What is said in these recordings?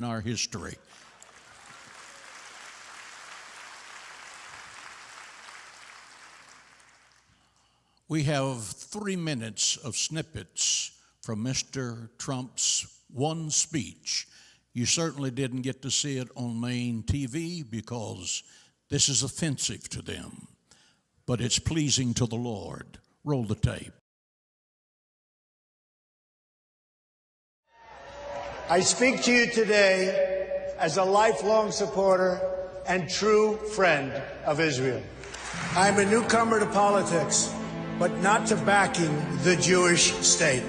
in our history. We have 3 minutes of snippets from Mr. Trump's one speech. You certainly didn't get to see it on main TV because this is offensive to them, but it's pleasing to the Lord. Roll the tape. I speak to you today as a lifelong supporter and true friend of Israel. I'm a newcomer to politics, but not to backing the Jewish state.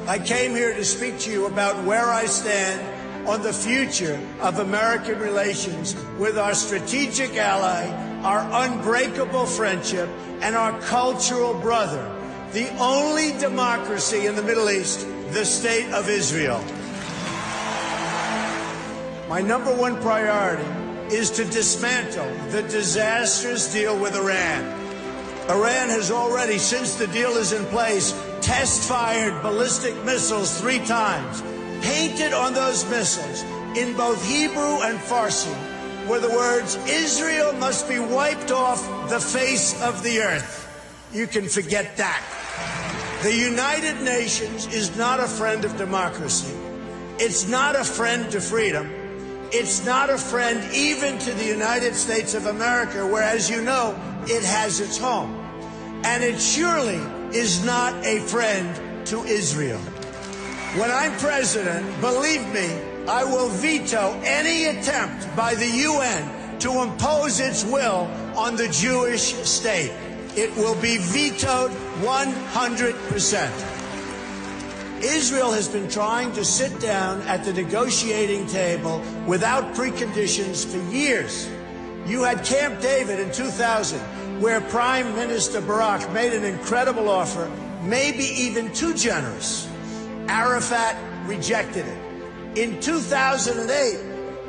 I came here to speak to you about where I stand on the future of American relations with our strategic ally, our unbreakable friendship, and our cultural brother, the only democracy in the Middle East, the State of Israel. My number one priority is to dismantle the disastrous deal with Iran. Iran has already, since the deal is in place, test-fired ballistic missiles 3 times. Painted on those missiles in both Hebrew and Farsi were the words, "Israel must be wiped off the face of the earth." You can forget that. The United Nations is not a friend of democracy. It's not a friend to freedom. It's not a friend even to the United States of America, where, as you know, it has its home. And it surely is not a friend to Israel. When I'm president, believe me, I will veto any attempt by the UN to impose its will on the Jewish state. It will be vetoed 100%. Israel has been trying to sit down at the negotiating table without preconditions for years. You had Camp David in 2000, where Prime Minister Barak made an incredible offer, maybe even too generous. Arafat rejected it. In 2008,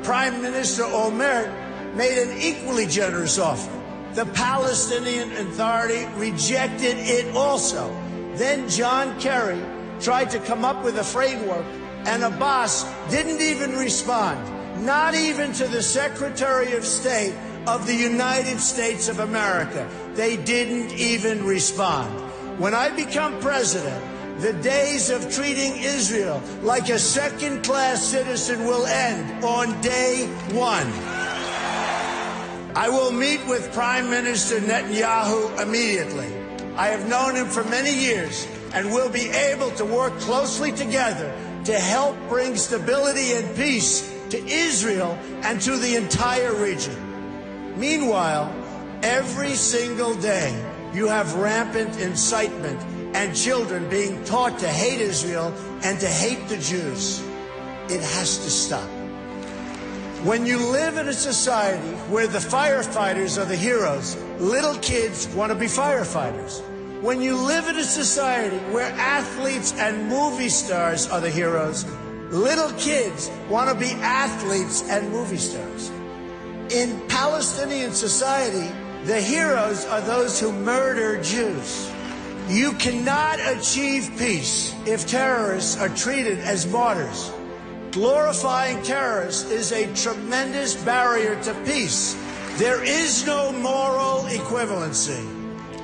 Prime Minister Olmert made an equally generous offer. The Palestinian Authority rejected it also. Then John Kerry tried to come up with a framework, and Abbas didn't even respond, not even to the Secretary of State of the United States of America. They didn't even respond. When I become president, the days of treating Israel like a second-class citizen will end on day 1. I will meet with Prime Minister Netanyahu immediately. I have known him for many years and will be able to work closely together to help bring stability and peace to Israel and to the entire region. Meanwhile, every single day, you have rampant incitement and children being taught to hate Israel and to hate the Jews. It has to stop. When you live in a society where the firefighters are the heroes, little kids want to be firefighters. When you live in a society where athletes and movie stars are the heroes, little kids want to be athletes and movie stars. In Palestinian society, the heroes are those who murder Jews. You cannot achieve peace if terrorists are treated as martyrs. Glorifying terrorists is a tremendous barrier to peace. There is no moral equivalency.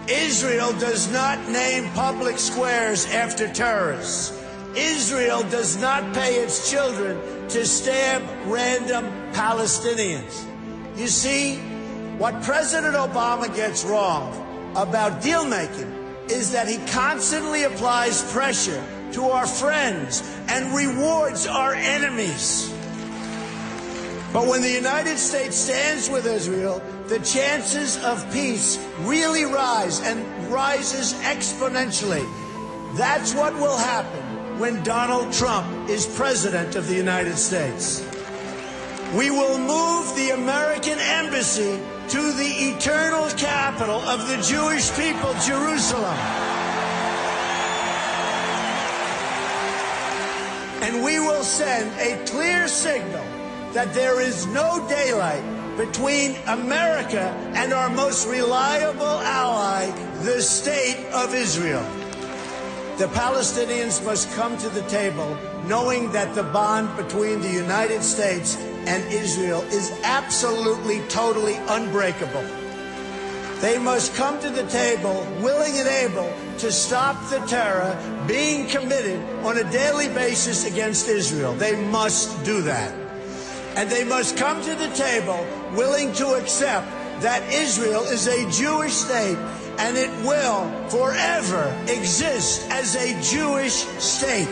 Israel does not name public squares after terrorists. Israel does not pay its children to stab random Palestinians. You see, what President Obama gets wrong about deal-making is that he constantly applies pressure to our friends and rewards our enemies. But when the United States stands with Israel, the chances of peace really rise, and rises exponentially. That's what will happen when Donald Trump is president of the United States. We will move the American embassy to the eternal capital of the Jewish people, Jerusalem. And we will send a clear signal that there is no daylight between America and our most reliable ally, the State of Israel. The Palestinians must come to the table knowing that the bond between the United States and Israel is absolutely, totally unbreakable. They must come to the table willing and able to stop the terror being committed on a daily basis against Israel. They must do that. And they must come to the table willing to accept that Israel is a Jewish state and it will forever exist as a Jewish state.